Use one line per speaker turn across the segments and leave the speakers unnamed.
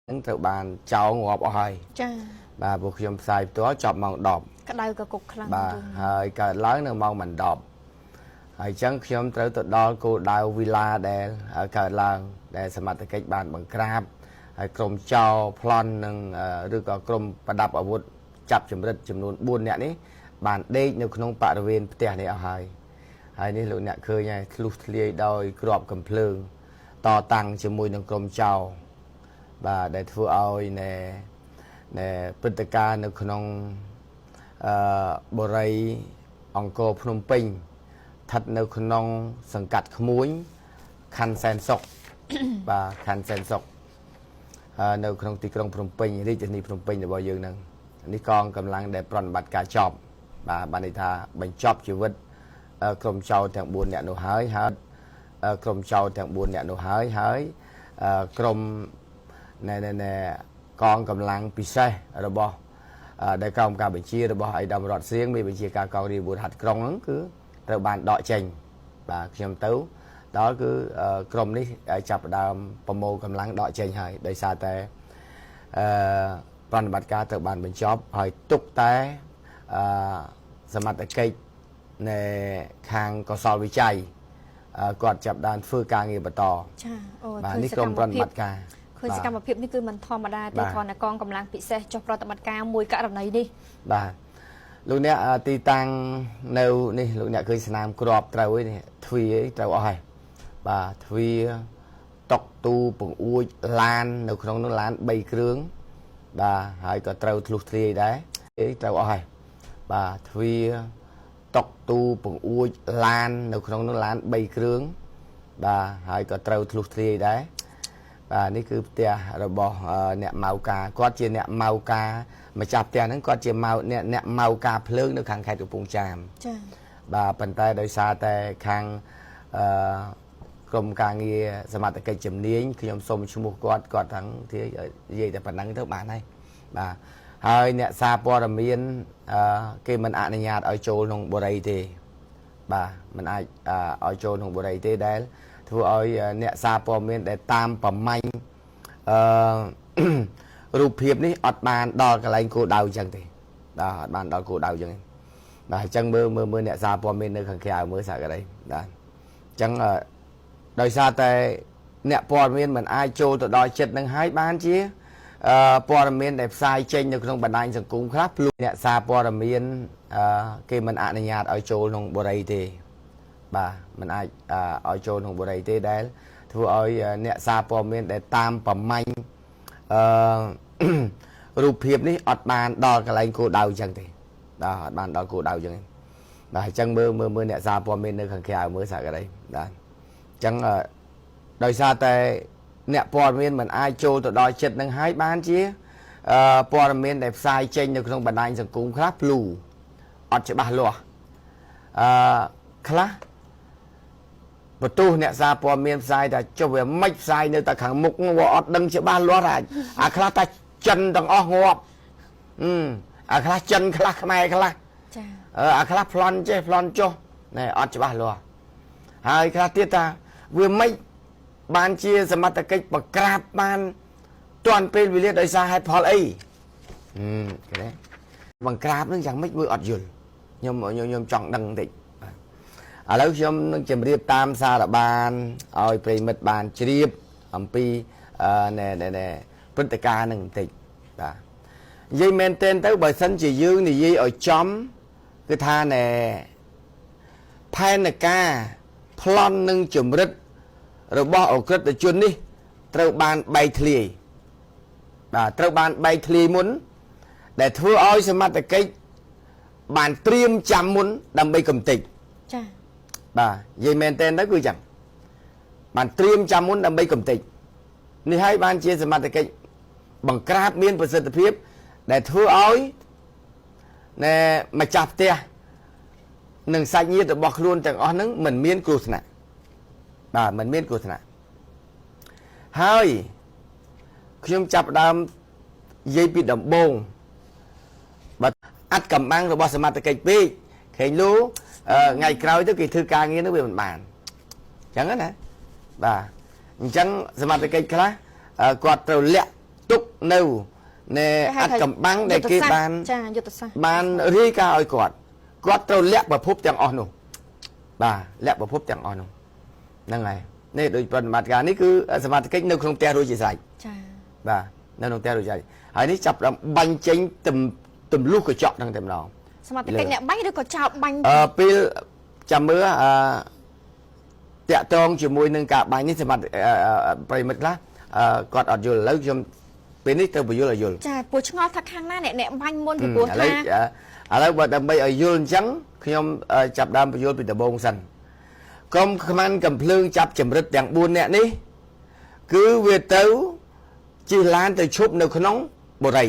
នឹងត្រូវបានចោលងាប់អស់ហើយ
ចា
បាទពួកខ្ញុំផ្សាយផ្ទាល់ចប់ម៉ោង10
ក្តៅក៏គុកខ្លាំង
បាទហើយកើតឡើងនៅម៉ោងមិន10ហើយអញ្ចឹងខ្ញុំត្រូវទៅដល់គោលដៅវីឡាដែលកើតឡើងដែលសមត្ថកិច្ចបានបង្ក្រាបហើយក្រុមចោលប្លន់នឹងឬក៏ក្រុមប្រដាប់អាវុធចាប់ចម្រិតចំនួន4នាក់នេះបានដេកនៅក្នុងបរិវេណផ្ទះនេះអស់ហើយនេះលោកអ្នកឃើញហើយធ្លុះធ្លាយដោយគ្រាប់កំភ្លើងតតាំងជាមួយនឹងក្រុមចោលបាទដែលធ្វើឲ្យណែព្រឹត្តិការណ៍នៅក្នុងបូរីអង្គរភ្នំពេញស្ថិតនៅក្នុងសង្កាត់ក្មួយខណ្ឌសែនសុខបាទខណ្ឌសែនសុខនៅក្នុងទីក្រុងភ្នំពេញរាជធានីភ្នំពេញរបស់យើងហ្នឹងនេះកងកម្លាំងដែលប្រតិបត្តិការចប់បាទបានន័យថាបញ្ចប់ជីវិតក្រុមចោរទាំង4នាក់នោះហើយក្រុមចោរទាំង4នាក់នោះហើយក្រុមកងកម្លាំងពិសេសរបស់ដែលក្រោមការបញ្ជារបស់ឯកឧត្តមរដ្ឋសៀងមានបញ្ជាការកងរាជអាវុធហត្ថក្រុងហ្នឹងគឺត្រូវបានដកចេញបាទខ្ញុំទៅដល់គឺក្រុមនេះចាប់ផ្ដើមប្រមូលកម្លាំងដកចេញហើយដោយសារតែប្រតិបត្តិការត្រូវបានបញ្ចប់ហើយទុកតែសមត្ថកិច្ចនៃខាងកសលវិច័យគាត់ចាប់ដើមធ្វើការងារបន្ត
ចាអូ
បាទនេះក្រុមប្រតិបត្តិការ
ឃើញសកម្មភាពនេះគឺមិនធម្មតាទេគ្រាន់តែកងកម្លាំងពិសេសចុះប្រតិបត្តិការមួយករណីនេះ
បាទលោកអ្នកទីតាំងនៅនេះលោកអ្នកឃើញស្នាមគ្រាប់ត្រូវឯនេះទ្វារត្រូវអស់ហើយបាទទ្វារតុកទូពង្អួចឡាននៅក្នុងនោះឡាន3គ្រឿងបាទហើយក៏ត្រូវធ្លុះធ្លាយដែរត្រូវអស់ហើយបាទទ្វារតុកទូពង្អួចឡាននៅក្នុងនោះឡាន3គ្រឿងបាទហើយក៏ត្រូវធ្លុះធ្លាយដែរបាទនេះគឺផ្ទះរបស់អ្នកម៉ៅការគាត់ជាអ្នកម៉ៅការម្ចាស់ផ្ទះហ្នឹងគាត់ជាអ្នកម៉ៅការភ្លើងនៅខាងខេត្តកំពង់ចាម
ចា
បាទប៉ុន្តែដោយសារតែខាងក្រុមការងារសមត្ថកិច្ចជំនាញខ្ញុំសូមឈ្មោះគាត់ទាំងនិយាយតែប៉ុណ្ណឹងទៅបានហើយបាទហើយអ្នកសារព័ត៌មានគេមិនអនុញ្ញាតឲ្យចូលក្នុងបូរីទេបាទមិនអាចឲ្យចូលក្នុងបូរីទេដែលធ្វើឲ្យអ្នកសារព័ត៌មានដែលតាមប្រម៉ាញ់រូបភាពនេះអត់បានដល់កន្លែងគោលដៅអញ្ចឹងទេបាទអត់បានដល់គោលដៅអញ្ចឹងបាទអញ្ចឹងមើលអ្នកសារព័ត៌មាននៅខាងក្រៅមើលសាកអីបាទអញ្ចឹងដោយសារតែអ្នកព័ត៌មានមិនអាចចូលទៅដល់ចិត្តនឹងហើយបានជាព័ត៌មានដែលផ្សាយចេញនៅក្នុងបណ្ដាញសង្គមខ្លះព្រោះអ្នកសារព័ត៌មានគេមិនអនុញ្ញាតឲ្យចូលក្នុងបូរីទេបាទមិនអាចឲ្យចូលក្នុងបូរីទេដែលធ្វើឲ្យអ្នកសារព័ត៌មានដែលតាមប្រម៉ាញ់រូបភាពនេះអត់បានដល់កន្លែងគោលដៅអញ្ចឹងទេបាទអត់បានដល់គោលដៅអញ្ចឹងបាទអញ្ចឹងមើលអ្នកសារព័ត៌មាននៅខាងក្រៅមើលសាកអីបាទអញ្ចឹងដោយសារតែអ្នកព័ត៌មានមិនអាចចូលទៅដល់ចិត្តនឹងហើយបានជាព័ត៌មានដែលផ្សាយចេញនៅក្នុងបណ្ដាញសង្គមខ្លះភ្លូអត់ច្បាស់លាស់ខ្លះបន្ទោសអ្នកសារព័ត៌មានផ្សាយថាចុះវាមិនផ្សាយនៅតែខាងមុខវាអត់ដឹងច្បាស់លាស់អាខ្លះតែចិនទាំងអស់ងាប់អាខ្លះចិនខ្លះខ្មែរខ្លះ
ចា
អាខ្លះប្លន់ចេះប្លន់ចុះណែអត់ច្បាស់លាស់ហើយខ្លះទៀតថាវាមិនបានជាសមត្ថកិច្ចបង្ក្រាបបានទាន់ពេលវេលាដោយសារហេតុផលអីគេណាបង្ក្រាបនឹងយ៉ាងម៉េចមើលអត់យល់ខ្ញុំចង់ដឹងបន្តិចឥឡូវខ្ញុំនឹងជម្រាបតាមសារបានឲ្យប្រិមិត្តបានជ្រាបអំពីព្រឹត្តិការណ៍នឹងបន្តិចបាទនិយាយមែនទែនទៅបើសិនជាយើងនិយាយឲ្យចំគឺថាផែនការប្លន់នឹងជំរិតរបស់អក្រិតជននេះត្រូវបានបែកធ្លាយបាទត្រូវបានបែកធ្លាយមុនដែលធ្វើឲ្យសមត្ថកិច្ចបានត្រៀមចាំមុនដើម្បីកំទេច
ចា
បាទនិយាយមែនតើទៅគឺចឹងបានត្រៀមចាំមុនដើម្បីកំទេចនេះហើយបានជាសមត្ថកិច្ចបង្ក្រាបមានប្រសិទ្ធភាពដែលធ្វើឲ្យម្ចាស់ផ្ទះនិងសាច់ញាតិរបស់ខ្លួនទាំងអស់ហ្នឹងមិនមានគ្រោះថ្នាក់បាទមិនមានគ្រោះថ្នាក់ហើយខ្ញុំចាប់ដើមនិយាយពីដំបូងបាទអត្តកម្បាំងរបស់សមត្ថកិច្ចពេកខេងលូថ្ងៃក្រោយទៅគេធ្វើការងារនោះវាមិនបានអញ្ចឹងណាបាទអញ្ចឹងសមត្ថកិច្ចខ្លះគាត់ត្រូវលាក់ទុក នៅណែអត់កំបាំងដែលគេបាន
ចាយុទ្ធសាស្ត្រ
បានរាយការណ៍ឲ្យគាត់ត្រូវលាក់ប្រភពទាំងអស់នោះបាទលាក់ប្រភពទាំងអស់នោះហ្នឹងហើយនេះដូចប្រតិបត្តិការនេះគឺសមត្ថកិច្ចនៅក្នុងផ្ទះរួចជាស្រេច
ចា
បាទនៅក្នុងផ្ទះរួចជាស្រេចហើយនេះចាប់បាញ់ចេញទម្លុះកញ្ចក់ហ្នឹងតែម្ដង
សមត្ថកិច្ចអ្នកបាញ់ឬក៏ចោលបាញ់
ពេលចាំមើលតាក់ទងជាមួយនឹងការបាញ់នេះសមត្ថប្រិមិត្តខ្លះគាត់អត់យល់ឥឡូវខ្ញុំពេលនេះទៅបញ្យល់ឲ្យយល់
ចាពូឆ្ងល់ថាខាងណាអ្នកបាញ់មុនពីព្រោះថា
ឥឡូវបើដើម្បីឲ្យយល់អញ្ចឹងខ្ញុំចាប់ដើមបញ្យល់ពីដំបូងសិនក្រុមខ្មាន់កំភ្លើងចាប់ចម្រិតទាំង4នាក់នេះគឺវាទៅជិះឡានទៅឈប់នៅក្នុងបុរី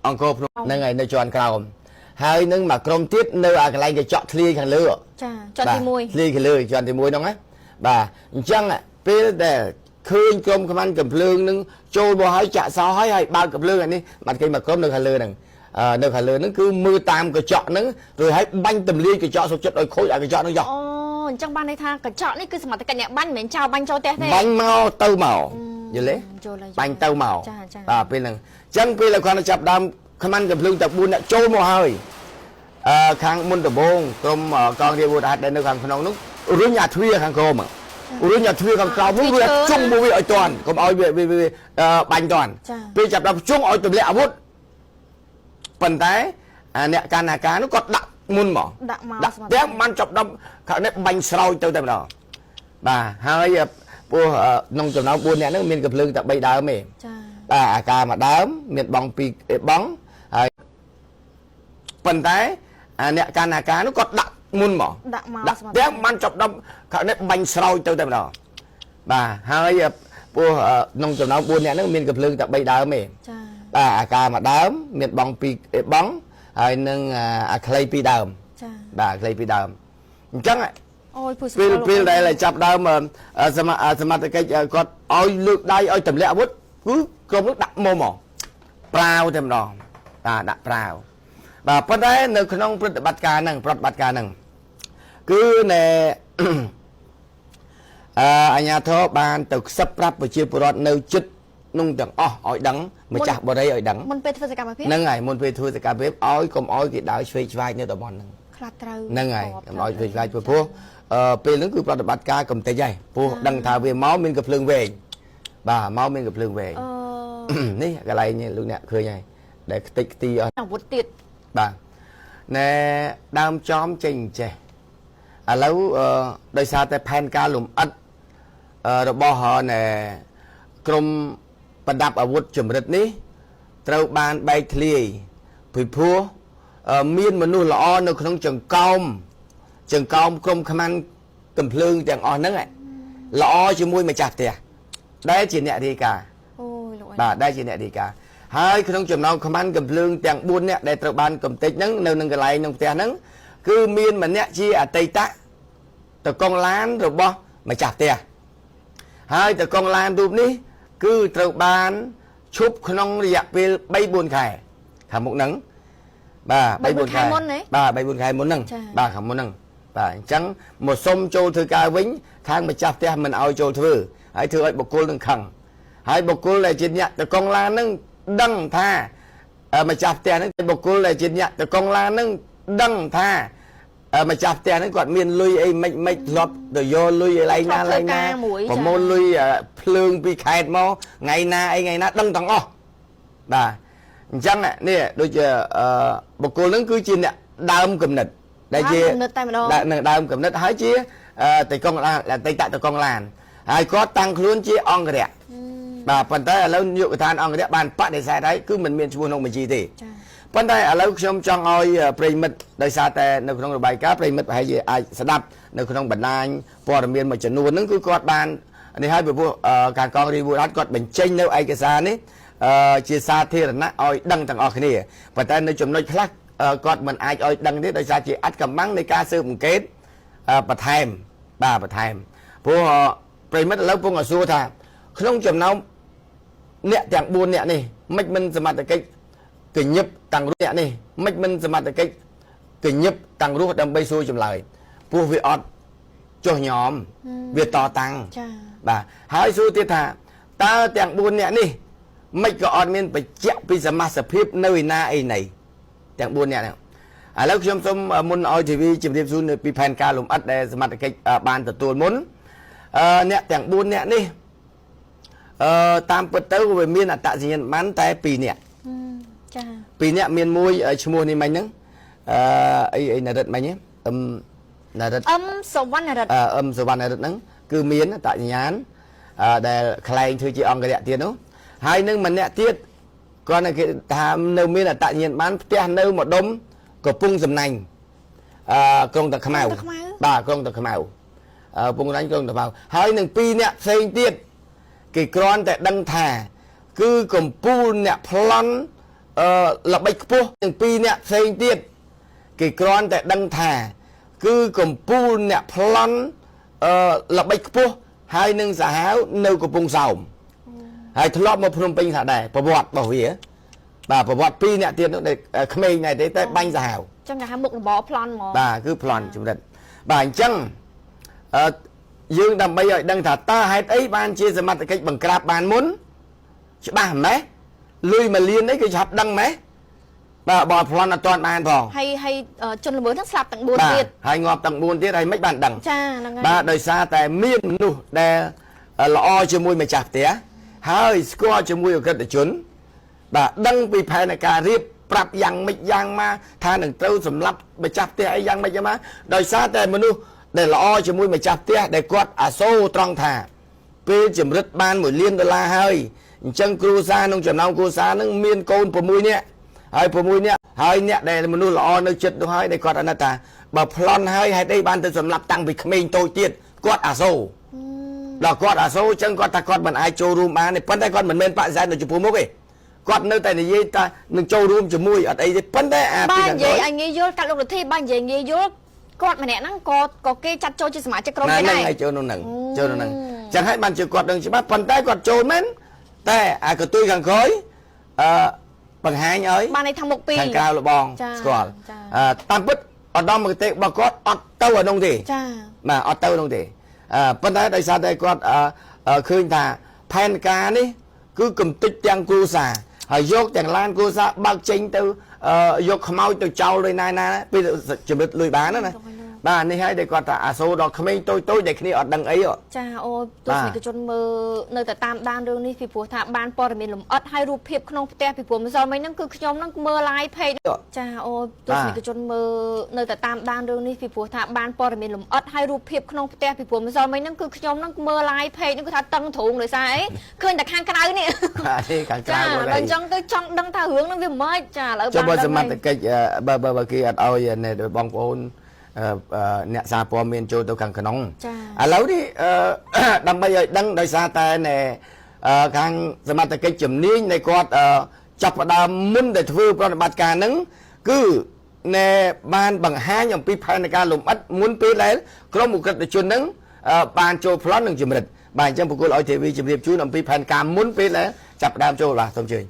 អង្គរភ្នំហ្នឹងហើយនៅជាន់ក្រោមហើយនឹងមកក្រុមទៀតនៅអាកន្លែងកញ្ចក់ធ្លាយខាងលើ
ចាជាន់ទី1
ធ្លាយខាងលើជាន់ទី1ហ្នឹងណាបាទអញ្ចឹងពេលដែលឃើញក្រុមខ្មាន់កំភ្លើងនឹងចូលមកហើយចាក់សោហើយបើកកំភ្លើងអានេះបាត់គេមកក្រុមនៅខាងលើហ្នឹងនៅខាងលើហ្នឹងគឺមើលតាមកញ្ចក់ហ្នឹងរួចហើយបាញ់ទម្លាយកញ្ចក់សុខចិត្តឲ្យខូចអាកញ្ចក់ហ្នឹងចុះ
អូអញ្ចឹងបានន័យថាកញ្ចក់នេះគឺសមត្ថកិច្ចអ្នកបាញ់មិនមែនចោលបាញ់ចូលផ្ទះទេ
បាញ់មកទៅមកយល់ទេ
យល់ហើយ
បាញ់ទៅមក
ចាចា
បាទពេលហ្នឹងអញ្ចឹងពេលគាត់ចាប់ដើមខ្មាន់កំភ្លើងតែ4នាក់ចូលមកហើយខាងមុនដំបងក្រុមកងរាជវុធហត្ថដែលនៅខាងក្នុងនោះរុញអាទ្វារខាងក្រោមរុញអាទ្វារខាងក្រោមនោះវាជុំមួយវាឲ្យតាន់កុំឲ្យវាបាញ់តាន់ពេលចាប់ដល់ជុំឲ្យទម្លាក់អាវុធប៉ុន្តែអ្នកកាន់អាការនោះគាត់ដាក់មុនមកដាក់ទាំងបានចាប់ដល់ខាងនេះបាញ់ស្រោចទៅតែម្ដងបាទហើយពោះក្នុងចំណោម4នាក់ហ្នឹងមានកំភ្លើងតែ3ដើមទេ
ចា
បាទអាការមួយដើមមានបង2បងហើយប៉ុន្តែអ្នកកាន់អាការនោះគាត់ដាក់មុនមក
ដាក់មក
ដាក់ទាំងបានចាប់ដល់ខាងនេះបាញ់ស្រោចទៅតែម្ដងបាទហើយពោះក្នុងចំណោម4នាក់ហ្នឹងមានកំភ្លើងតែ3ដើមទេ
ចា
បាទអាការមួយដើមមានបង2បងហើយនឹងអាខ្លី2ដើម
ចា
បាទខ្លី2ដើមអញ្ចឹង
អូយពូ
ពេលដែលចាប់ដើមសមត្ថកិច្ចគាត់ឲ្យលើកដៃឲ្យទម្លាក់អាវុធគឺក្រុមនោះដាក់មកប្រាវតែម្ដងបាទដាក់ប្រាវបាទប៉ុន្តែនៅក្នុងប្រតិបត្តិការហ្នឹងគឺណែ អាជ្ញាធរបានទៅខ្សឹបប្រាប់ប្រជាពលរដ្ឋនៅចិត្តនោះទាំងអស់ឲ្យដឹងម្ចាស់បរិយឲ្យដឹង
មុនពេលធ្វើសកម្មភាព
ហ្នឹងហើយមុនពេលធ្វើសកម្មភាពឲ្យកុំឲ្យគេដើរឆ្វេងឆ្វាយនៅតំបន់ហ្នឹង
ខ្លះត្រូវ
ហ្នឹងហើយកុំឲ្យឆ្វេងឆ្វាយព្រោះពេលហ្នឹងគឺប្រតិបត្តិការកំតិចហើយព្រោះដឹងថាវាមកមានកំភ្លើងវែងបាទមកមានកំភ្លើងវែង នេះកន្លែងនេះលោកអ្នកឃើញហើយដែលខ្ទេចខ្ទីអស់
អាវុធទៀត
បាទណែដើមចំចេញចេះឥឡូវដោយសារតែផែនការលំអិតរបស់ណែក្រមប្រដាប់អាវុធចម្រិតនេះត្រូវបានបែកធ្លាយពីព្រោះមានមនុស្សល្អនៅក្នុងចង្កោមក្រមខ្មាន់កំភ្លើងទាំងអស់ហ្នឹងល្អជាមួយម្ចាស់ផ្ទះដែលជាអ្នករាយការណ៍
អូយលោកអី
បាទដែលជាអ្នករាយការណ៍ហើយក្នុងចំណោមខ្មាន់កំភ្លើងទាំង4នាក់ដែលត្រូវបានកំទេចហ្នឹងនៅនឹងកន្លែងក្នុងផ្ទះហ្នឹងគឺមានម្នាក់ជាអតីតតកងឡានរបស់ម្ចាស់ផ្ទះហើយតកងឡានរូបនេះគឺត្រូវបានឈប់ក្នុងរយៈពេល 3-4 ខែខាងមុខហ្នឹងបាទ 3-4 ខែមុនទេបាទ 3-4 ខែមុនហ្នឹងបាទខាងមុនហ្នឹងបាទអញ្ចឹងមកសុំចូលធ្វើការវិញខាងម្ចាស់ផ្ទះមិនឲ្យចូលធ្វើហើយធ្វើឲ្យបុគ្គលនឹងខឹងហើយបុគ្គលដែលជាអ្នកតកងឡានហ្នឹងដឹងថាម្ចាស់ផ្ទះហ្នឹងបុគ្គលដែលជាអ្នកតកងឡានហ្នឹងដឹងថាម្ចាស់ផ្ទះហ្នឹងគាត់មានលុយអីមិនធ្លាប់ទៅយកលុយឯឡៃណាប្រមូលលុយភ្លើងពីខេត្តមកថ្ងៃណាដឹងទាំងអស់បាទអញ្ចឹងនេះដូចជាបុគ្គលហ្នឹងគឺជាអ្នកដើមគំនិតដែលជាដើមគំនិតហើយជាតកងឡានអតីតតកងឡានហើយគាត់តាំងខ្លួនជាអង្គរៈបាទប៉ុន្តែឥឡូវនាយកដ្ឋានអង្គរៈបានបដិសេធហើយគឺមិនមានឈ្មោះក្នុងបញ្ជីទេប៉ុន្តែឥឡូវខ្ញុំចង់ឲ្យប្រិមិត្តដោយសារតែនៅក្នុងរបាយការណ៍ប្រិមិត្តប្រហែលជាអាចស្ដាប់នៅក្នុងបណ្ដាញព័ត៌មានមួយចំនួនហ្នឹងគឺគាត់បាននេះហើយពីព្រោះការកងរាជវុធហត្ថគាត់បញ្ចេញនៅឯកសារនេះជាសាធារណៈឲ្យដឹងទាំងអស់គ្នាប៉ុន្តែនៅចំណុចខ្លះគាត់មិនអាចឲ្យដឹងទេដោយសារជាអត្តកម្បាំងនៃការស៊ើបអង្កេតបន្ថែមបាទបន្ថែមព្រោះប្រិមិត្តឥឡូវពងសួរថាក្នុងចំណោមអ្នកទាំង4អ្នកនេះមិនសមត្ថកិច្ចកញឹបតាំងរស់អ្នកនេះមិនសមត្ថកិច្ចកញឹបតាំងរស់ដើម្បីសួរចម្លើយព្រោះវាអត់ចុះញោមវាតតាំង
ចា
បាទហើយសួរទៀតថាតើទាំង4អ្នកនេះ មិនក៏អត់មានបច្ចៈពីសមាសភាពនៅឯណាអីណីទាំង4នាក់ហ្នឹងឥឡូវខ្ញុំសូមមុនឲ្យធីវីជម្រាបជូននៅពីផែនការលំអិតដែលសមត្ថកិច្ចបានទទួលមុនអ្នកទាំង4នាក់នេះតាមពិតទៅវាមានអត្តសញ្ញាណប័ណ្ណតែ2នាក់
ចា
2នាក់មានមួយឈ្មោះនេះមិញហ្នឹងអីនរិទ្ធមិញហ្នឹងនរិទ្ធ
សវណ្ណរិទ្ធ
សវណ្ណរិទ្ធហ្នឹងគឺមានអត្តសញ្ញាណដែលខ្លែងធ្វើជាអង្គរៈទៀតនោះហើយនឹងម្នាក់ទៀតគាត់គេថានៅមានអត្តសញ្ញាណប័ណ្ណផ្ទះនៅម្ដុំកំពង់សំណាញ់ក្រុងតាខ្មៅបាទក្រុងតាខ្មៅកំពង់សំណាញ់ក្រុងតាខ្មៅហើយនឹង2នាក់ផ្សេងទៀតគេគ្រាន់តែដឹងថាគឺកំពូលអ្នកប្លន់ល្បិចខ្ពស់នឹង2នាក់ផ្សេងទៀតគេគ្រាន់តែដឹងថាគឺកំពូលអ្នកប្លន់ល្បិចខ្ពស់ហើយនឹងសាហាវនៅកំពង់សោមហើយធ្លាប់មកភ្នំពេញថាដែរប្រវត្តិរបស់វាបាទប្រវត្តិ2នាក់ទៀតនោះក្មេងដែរទេតែបាញ់សាហាវ
ចឹងគេហៅមុខរបរប្លន់ហ្មង
បាទគឺប្លន់ចម្រិតបាទអញ្ចឹងយើងដើម្បីឲ្យដឹងថាតើហេតុអីបានជាសមត្ថកិច្ចបង្ក្រាបបានមុនច្បាស់ម៉េះលុយ1លាននេះគឺឆាប់ដឹងម៉េះបាទបើប្លន់អត់ទាន់បានផង
ហើយជនល្មើសហ្នឹងស្លាប់ទាំង4ទៀត
ហើយងាប់ទាំង4ទៀតហើយមិនបានដឹង
ចាហ្នឹងហើយ
បាទដោយសារតែមានមនុស្សដែលល្អជាមួយម្ចាស់ផ្ទះហើយស្គាល់ជាមួយអក្រិតជនបាទដឹងពីផែនការរៀបប្រាប់យ៉ាងម៉េចយ៉ាងម៉ាថានឹងត្រូវសម្លាប់ម្ចាស់ផ្ទះអីយ៉ាងម៉េចយ៉ាងម៉ាដោយសារតែមនុស្សដែលល្អជាមួយម្ចាស់ផ្ទះដែលគាត់អាសូរត្រង់ថាពេលចម្រិតបាន$1លានហើយអញ្ចឹងគ្រួសារក្នុងចំណោមគ្រួសារនឹងមានកូន6នាក់ហើយ6នាក់ហើយអ្នកដែលមនុស្សល្អនៅចិត្តនោះហើយដែលគាត់អាណិតថាបើប្លន់ហើយហេតុអីបានទៅសម្លាប់តាំងពីក្មេងតូចទៀតគាត់អាសូរដល់គាត់អាសូរអញ្ចឹងគាត់ថាគាត់មិនអាចចូលរួមបានទេប៉ុន្តែគាត់មិនមែនបដិសេធនៅចំពោះមុខទេគាត់នៅតែនិយាយថានឹងចូលរួមជាមួយអត់អីទេប៉ុន្តែ
ពីខាងក្រោយបាទនិយាយឲ្យងាយយល់កាត់លោករដ្ឋាភិបាលនិយាយងាយយល់គាត់ម្នាក់ហ្នឹងក៏គេចាត់ចូលជាសមាជិកក្រុមគេដែរ
ហើយចូលក្នុងហ្នឹងចូលក្នុងហ្នឹងអញ្ចឹងហើយបានជាគាត់ដឹងច្បាស់ប៉ុន្តែគាត់ចូលមែនតែកតុយខាងក្រោយបង្ហាញឲ្យ
បានន័យថាមុខពី
ខាងក្រៅលបងស្គាល់តាមពិតឧត្តមគតិរបស់គាត់អត់ទៅអានោះទេ
ចា
បាទអត់ទៅនោះទេប៉ុន្តែដោយសារតែគាត់ឃើញថាផែនការនេះគឺកំតិចទាំងគ្រួសារហើយយកទាំងឡានគ្រួសារបើកចេញទៅយកខ្មោចទៅចោលដោយណាពេលចម្រិតលុយបានណាបាទនេះហើយដែលគាត់ថាអាសូរដល់ក្មេងតូចដែលគ្នាអត់ដឹងអី
ចាអូទស្សនិកជនមើលនៅតែតាមដានរឿងនេះពីព្រោះថាបានព័ត៌មានលម្អិតហើយរូបភាពក្នុងផ្ទះពីព្រោះម្សិលមិញហ្នឹងគឺខ្ញុំហ្នឹងមើល live page ចាអូទស្សនិកជនមើលនៅតែតាមដានរឿងនេះពីព្រោះថាបានព័ត៌មានលម្អិតហើយរូបភាពក្នុងផ្ទះពីព្រោះម្សិលមិញហ្នឹងគឺខ្ញុំហ្នឹងមើល live page ហ្នឹងគឺថាតឹងទ្រូងដោយសារអីឃើញតែខាងក្រៅនេះ
បាទខាងក្រៅ
មកអញ្ចឹងគឺចង់ដឹងថារឿងហ្នឹងវាមិនខ្មិចចាឥឡូវ
បានបើសមត្ថកិច្ចបើគេអត់ឲ្យបងប្អូនអ្នកសារព័ត៌មានចូលទៅខាងក្នុងឥឡូវនេះដើម្បីឲ្យដឹងដោយសារតែខាងសមត្ថកិច្ចជំនាញនៃគាត់ចាប់ផ្ដើមមុនដែលធ្វើប្រតិបត្តិការហ្នឹងគឺបានបង្ហាញអំពីផែនការលម្អិតមុនពេលដែលក្រុមអក្រិតជនហ្នឹងបានចូលប្លន់នឹងចម្រិតបាទអញ្ចឹងប្រគល់ឲ្យទេវីជម្រាបជូនអំពីផែនការមុនពេលដែលចាប់ផ្ដើមចូលបាទសូមជឿ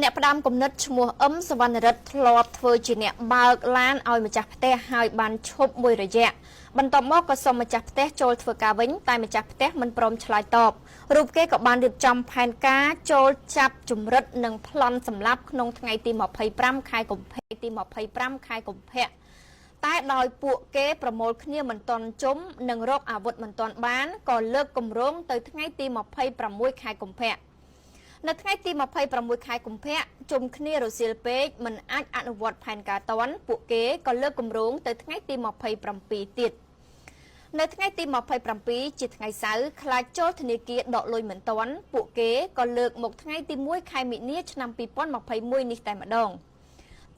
អ្នកផ្ដាំគំនិតឈ្មោះសវណ្ណរិទ្ធធ្លាប់ធ្វើជាអ្នកបើកឡានឲ្យម្ចាស់ផ្ទះហើយបានឈប់មួយរយៈបន្ទាប់មកក៏សុំម្ចាស់ផ្ទះចូលធ្វើការវិញតែម្ចាស់ផ្ទះមិនព្រមឆ្លើយតបរូបគេក៏បានរៀបចំផែនការចូលចាប់ចម្រិតនិងប្លន់សម្លាប់ក្នុងថ្ងៃទី25ខែកុម្ភៈតែដោយពួកគេប្រមូលគ្នាមិនទាន់ជុំនិងរកអាវុធមិនទាន់បានក៏លើកគម្រោងទៅថ្ងៃទី26ខែកុម្ភៈនៅថ្ងៃទី26ខែកុម្ភៈជុំគ្នារសៀលពេកមិនអាចអនុវត្តផែនការតាន់ពួកគេក៏លើកគម្រោងទៅថ្ងៃទី27ទៀតនៅថ្ងៃទី27ជាថ្ងៃសៅរ៍ខ្លាចចូលធនាគារដកលុយមិនទាន់ពួកគេក៏លើកមកថ្ងៃទី1ខែមិនិនាឆ្នាំ2021នេះតែម្ដង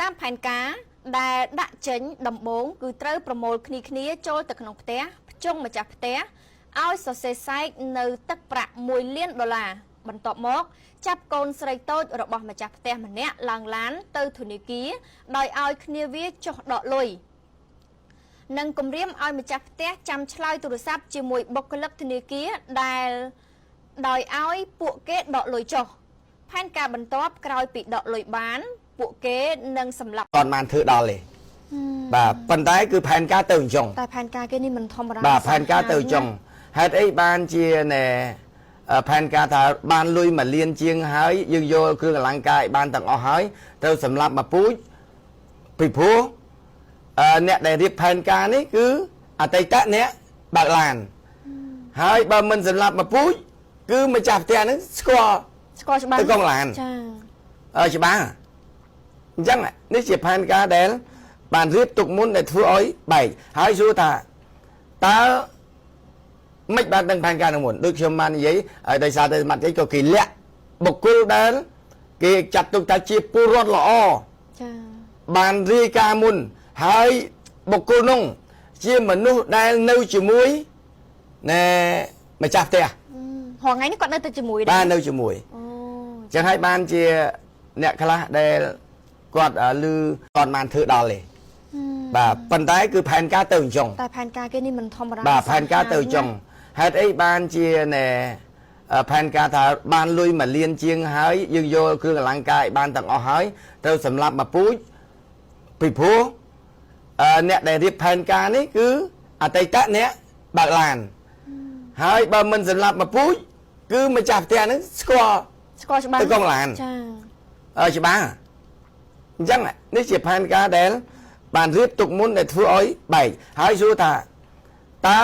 តាមផែនការដែលដាក់ចេញដំបូងគឺត្រូវប្រមូលគ្នាចូលទៅក្នុងផ្ទះភ្ជង់ម្ចាស់ផ្ទះឲ្យសរសេរសែកនៅទឹកប្រាក់$1លានបន្ទាប់មកចាប់កូនស្រីតូចរបស់ម្ចាស់ផ្ទះម្នាក់ឡើងឡានទៅធនាគារដោយឲ្យគ្នាវាចុះដកលុយនិងគម្រាមឲ្យម្ចាស់ផ្ទះចាំឆ្លើយទូរស័ព្ទជាមួយបុគ្គលិកធនាគារដែលដោយឲ្យពួកគេដកលុយចុះផែនការបន្ទាប់ក្រោយពីដកលុយបានពួកគេនឹងសម្លាប់
អត់បានធ្វើដល់ទេបាទប៉ុន្តែគឺផែនការទៅអញ្ចឹង
តែផែនការគេនេះមិនធម្មតា
បាទផែនការទៅអញ្ចឹងហេតុអីបានជា ផែនការថាបានលុយ1លានជាងហើយយើងយកគ្រឿងអលង្ការឲ្យបានទាំងអស់ហើយត្រូវសម្រាប់មកពូជពីព្រោះអ្នកដែលរៀបផែនការនេះគឺអតីតអ្នកបើកឡានហើយបើមិនសម្រាប់មកពូជគឺម្ចាស់ផ្ទះហ្នឹងស្គាល់
ច្បាស់
ទៅកងឡានច្បាស់អញ្ចឹងនេះជាផែនការដែលបានរៀបទុកមុនដែលធ្វើឲ្យបែកហើយសួរថាតើមិនបានដឹងផែនការនោះមុនដូចខ្ញុំបាននិយាយហើយដោយសារតែសមត្ថកិច្ចក៏គេលាក់បុគ្គលដែលគេចាត់ទុកថាជាពលរដ្ឋល្អ
ចា
បានរាយការណ៍មុនហើយបុគ្គលនោះជាមនុស្សដែលនៅជាមួយណែម្ចាស់ផ្ទះ
រហងៃនេះគាត់នៅទៅជាមួយ
បាននៅជាមួយចឹងហើយបានជាអ្នកខ្លះដែលគាត់ឮគាត់បានធ្វើដល់ទេបាទប៉ុន្តែគឺផែនការទៅអញ្ចឹង
តែផែនការគេនេះមិនធម្មតា
បាទផែនការទៅអញ្ចឹងហេតុអីបានជាណែផែនការថាបានលុយ1លានជាងហើយយើងយកគ្រឿងអលង្ការឲ្យបានទាំងអស់ហើយត្រូវសម្រាប់មកពូជពីព្រោះអ្នកដែលរៀបផែនការនេះគឺអតីតអ្នកបើកឡានហើយបើមិនសម្រាប់មកពូជគឺម្ចាស់ផ្ទះហ្នឹងស្គាល់
ច្បាស់
ទៅកងឡាន
ចា
ច្បាស់អញ្ចឹងនេះជាផែនការដែលបានរៀបទុកមុនដែលធ្វើឲ្យបែកហើយសួរថាតើ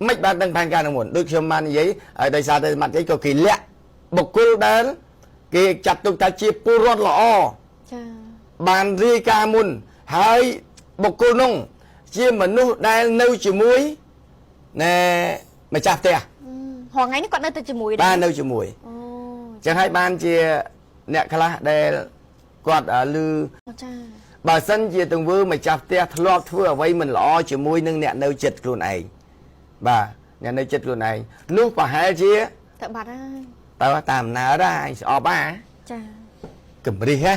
មិនបានដឹងផែនការនោះមុនដូចខ្ញុំបាននិយាយហើយដោយសារតែសមត្ថកិច្ចក៏គេលាក់បុគ្គលដែលគេចាត់ទុកថាជាពលរដ្ឋល្អ
ចា
បានរាយការណ៍មុនហើយបុគ្គលនោះជាមនុស្សដែលនៅជាមួយណែម្ចាស់ផ្ទះ
រហងៃនេះគាត់នៅទៅជាមួយ
បាននៅជាមួយចឹងហើយបានជាអ្នកខ្លះដែលគាត់ឮ
ចា
បើសិនជាទង្វើម្ចាស់ផ្ទះធ្លាប់ធ្វើអ្វីមិនល្អជាមួយនឹងអ្នកនៅចិត្តខ្លួនឯងបាទអ្នកនៅចិត្តខ្លួនឯងនោះប្រហែលជា
ទៅបាត់ហើយ
ទៅតាមដំណើរដែរអញស្អប់
ចា
កំរិះហ៎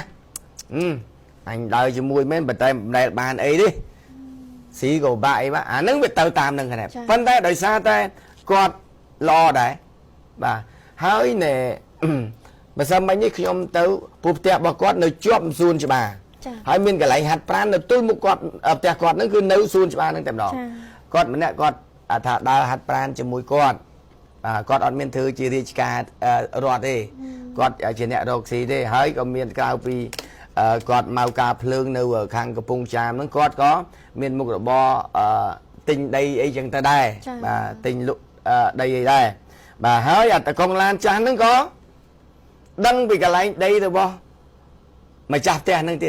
អញដើរជាមួយមែនប៉ុន្តែមិនដែលបានអីទេស៊ីក៏បាក់អីបាទអានឹងវាទៅតាមនឹងគ្នាប៉ុន្តែដោយសារតែគាត់ល្អដែរបាទហើយណែបើសិនមិញនេះខ្ញុំទៅពូផ្ទះរបស់គាត់នៅជាប់សួនច្បារហើយមានកន្លែងហាត់ប្រាណនៅទល់មុខគាត់ផ្ទះគាត់ហ្នឹងគឺនៅសួនច្បារហ្នឹងតែម្ដងគាត់ម្នាក់គាត់ថាដើរហាត់ប្រាណជាមួយគាត់គាត់អត់មានធ្វើជារាជការរដ្ឋទេគាត់ជាអ្នករកស៊ីទេហើយក៏មានក្រៅពីគាត់មកការភ្លើងនៅខាងកំពង់ចាមហ្នឹងគាត់ក៏មានមុខរបរទិញដីអីចឹងទៅដែរបាទទិញលក់ដីអីដែរបាទហើយអត្តកងឡានចាស់ហ្នឹងក៏ដឹងពីកន្លែងដីរបស់ម្ចាស់ផ្ទះហ្នឹងទៀត